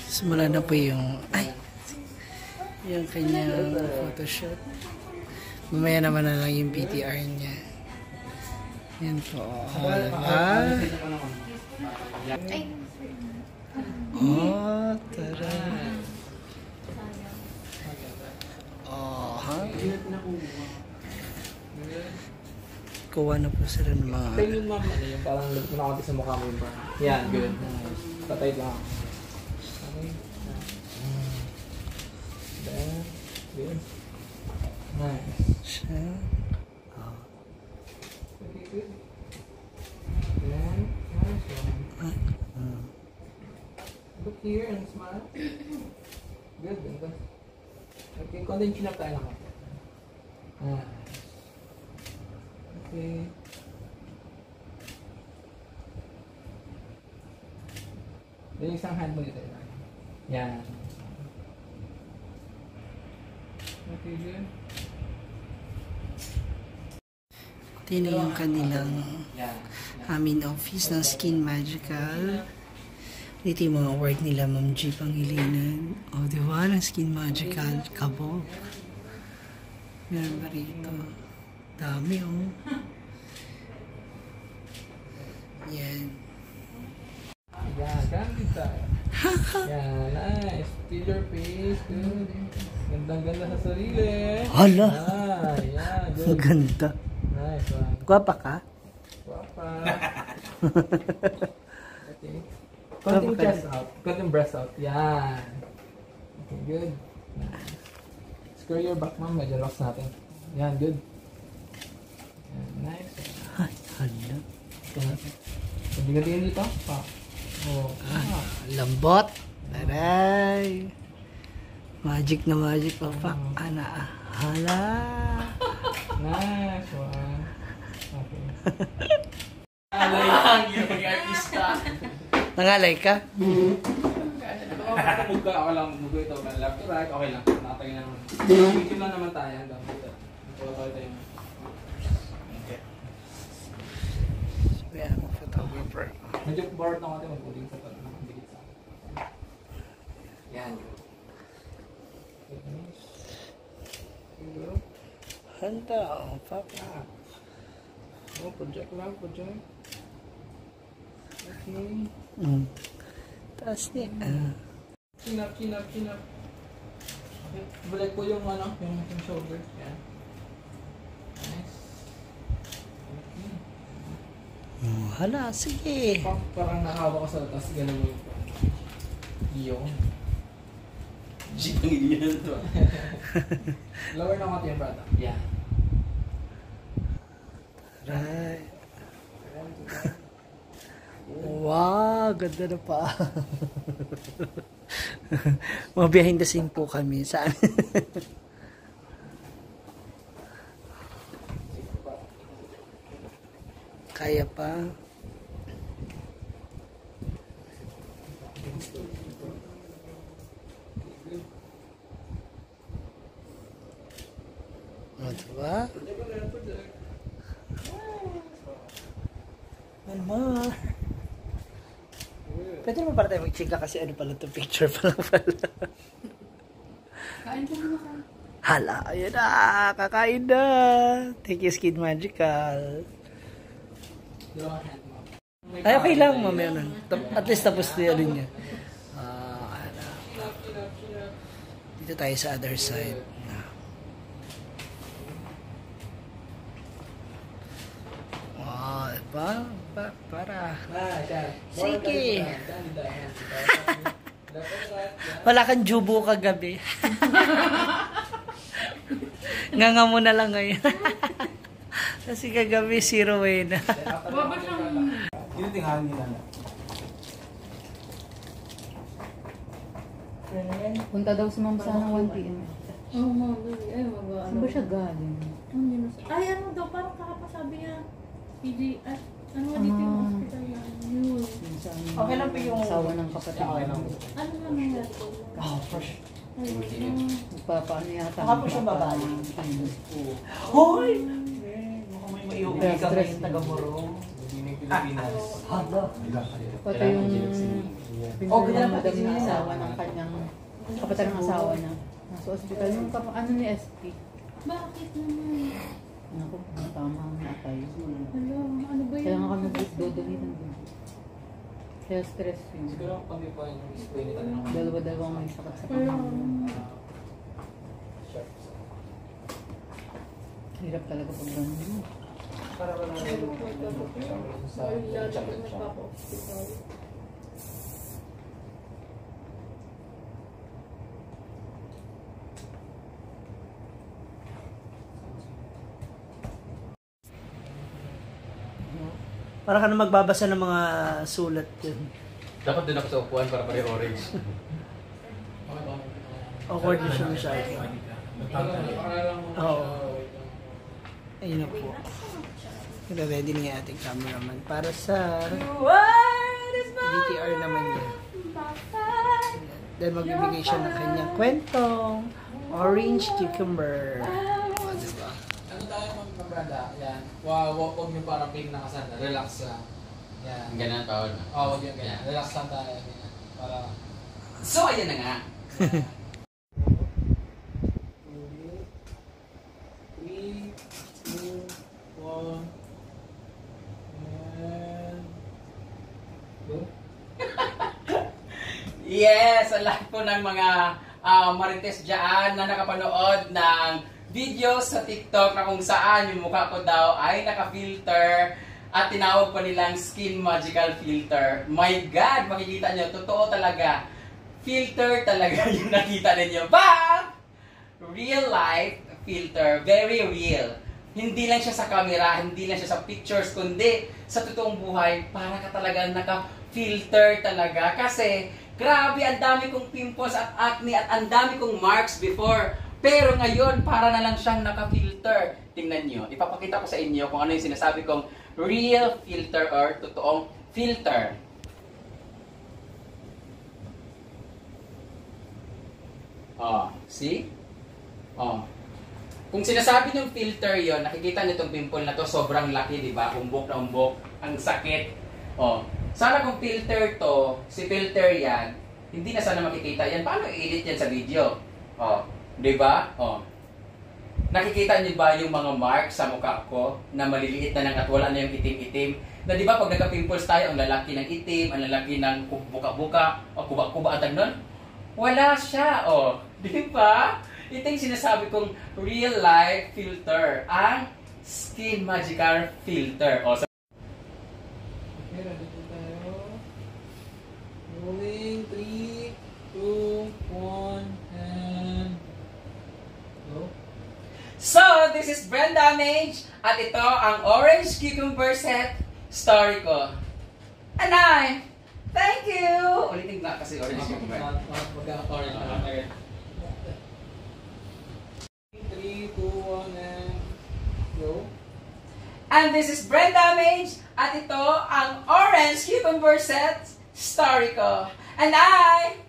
Simula na po yung kanyang photoshoot. Mamaya naman na lang yung PTR niya. Yan po. Tara. Kuha na po sila ng mga... Tayo yung ma'am, yung parang look mo na konti sa mukha mo yung parang. Yan, good. Tatay lang. Okay. There. Good. Nice. Okay, good. Then, nice one. Look here and smile. Good, good. Okay, konting chin up tayo lang. Okay. Then isang hand mo dito. Yan. Okay, good. Ito na yung kanilang office ng Skin Magical. Dito yung mga work nila, Ma'am G. Pangilinan. Diba? Ng Skin Magical. Kabog. Meron ba rito? Dami, Yan. Yan, candid tayo. Yan, nice. Feel your face. Good. Gandang-ganda sa sarili. Hala! Yan, good. Maganda. Nice one. Guwapa ka? Guwapa. Okay. Konting chest out. Konting breast out. Yan. Okay, good. Nice. Screw your back, ma'am. Medyo relax natin. Yan, good. Yan, nice. Ay, hala. Tingnan dito. Lambot. Taray. Magic na magic pa pa. Hala. Nice one. Okay. Nangalay ka? Ako lang mugo ito. Left to right. Okay lang. Nakatayo na naman. Video lang naman tayo. Photographer. Medyo bored na natin mag-uling sa pag nakandikit sa akin. Yan. Handa. Papa. Project lang. Project. Okay. Taas niya. Chin up. Okay. Balik po yung yung shoulder. Yan. Nice. Hala, sige. Parang nakahawa ka sa taas, gano'n mo yung Sitang ganyan to. lower na konti yung brata. Yeah. Right. Wow, ganda na pa. Mga behind the scene po kami. Saan? Kaya pa. Diba? Mama. Pwede naman para tayo mag-chika kasi ano pala ito, picture pala. Kain ka muna kain. Hala, ayan na, kakain na. Thank you, Skin Magical. Ay, okay lang, mamaya na. At least tapos na yan niya. Dito tayo sa other side. Wow, para. Sige. Wala kang jubo kagabi. Nganga mo na lang ngayon. Kasi kagabi, zero way na. Yun tingnan nila na. Punta daw si Ma'am sana 1 p.m. Oo, mabili. Ay, mag-ano. Saan ba siya galing? Ay, ano daw, parang kakapasabi niya. PD, ano nga dito yung hospital na yun. Okay lang po yung asawa ng kapatid. Okay lang. Ano nga nangyari ko? fresh. Ay, Paano yata? Baka po siya babae. Hoy! Mukhang may maiuwi ka ngayon taga-Morong. Pilipinas. Pati yung pinsan ng madam na asawa ng kanyang kapatid ng asawa niya. Nasa ospital yung ano ni SP. Bakit naman? Naku, tama ang natay. Hello, ano ba Kaya yun? nga kami dodonitan din. Kaya stress yun. Siguro kami pa yung explain nito na naman. Dalawa-dalawang may sakit sa Kaya, pamilya. Hirap talaga pag gano'n. Para wala na ano po ito? sa Lalo na chocolate shop. nagpapa-hospital. Para ka na magbabasa ng mga sulat yun. Dapat din ako sa upuan para pare orange. Awkward na siya masyado. Oo. Ayun na po. Ready na yung ating cameraman para sa DTR naman niya. Then magbibigay siya ng kanyang kwentong orange cucumber. O, diba? Ano tayo mga brada? Yan. Huwag niyo parang ping nakasana. Relax lang. Yan. Ganun, bawal na. Huwag yung ganyan. Relax lang tayo. Ganyan. Para... So, ayan na nga. 3, 2, 1, and... Go. Yes! Sa lahat po ng mga marites dyan na nakapanood ng video sa TikTok na kung saan yung mukha ko daw ay naka-filter at tinawag pa nilang Skin Magical Filter. My God! Makikita nyo, totoo talaga. Filter talaga yung nakita ninyo. But, real life filter, very real. Hindi lang siya sa camera, hindi lang siya sa pictures, kundi sa totoong buhay, para ka talaga naka-filter talaga. Kasi, grabe, ang dami kong pimples at acne at ang dami kong marks before. Pero ngayon, para na lang siyang naka-filter. Tingnan nyo, ipapakita ko sa inyo kung ano yung sinasabi kong real filter or totoong filter. Oh, see? Oh. Kung sinasabi ng filter yon, nakikita niyo itong pimple na to, sobrang laki, di ba? Umbok na umbok, ang sakit. Oh. Sana kung filter to, si filter yan, hindi na sana makikita yan. Paano i-edit yan sa video? Oh, di ba? Oh. Nakikita niyo ba yung mga marks sa mukha ko na maliliit na at wala na yung itim-itim? Na di ba pag nagka-pimples tayo, ang lalaki ng itim, ang lalaki ng buka-buka, o kuba-kuba at nun? Wala siya. Oh, di ba? Ito yung sinasabi kong real life filter, ang Skin Magical Filter. O, Okay, ready po tayo. Rolling, 3, 2, 1, and... Go. so, this is Brenda Mage, at ito ang Orange Cucumber Set story ko. And I, thank you! Ulitin nga kasi Orange Cucumber. Magka-orange na lang agad. 3, 2, 1, and... Go. And this is Brenda Mage, at ito ang Orange Cucumber Set story ko. And I,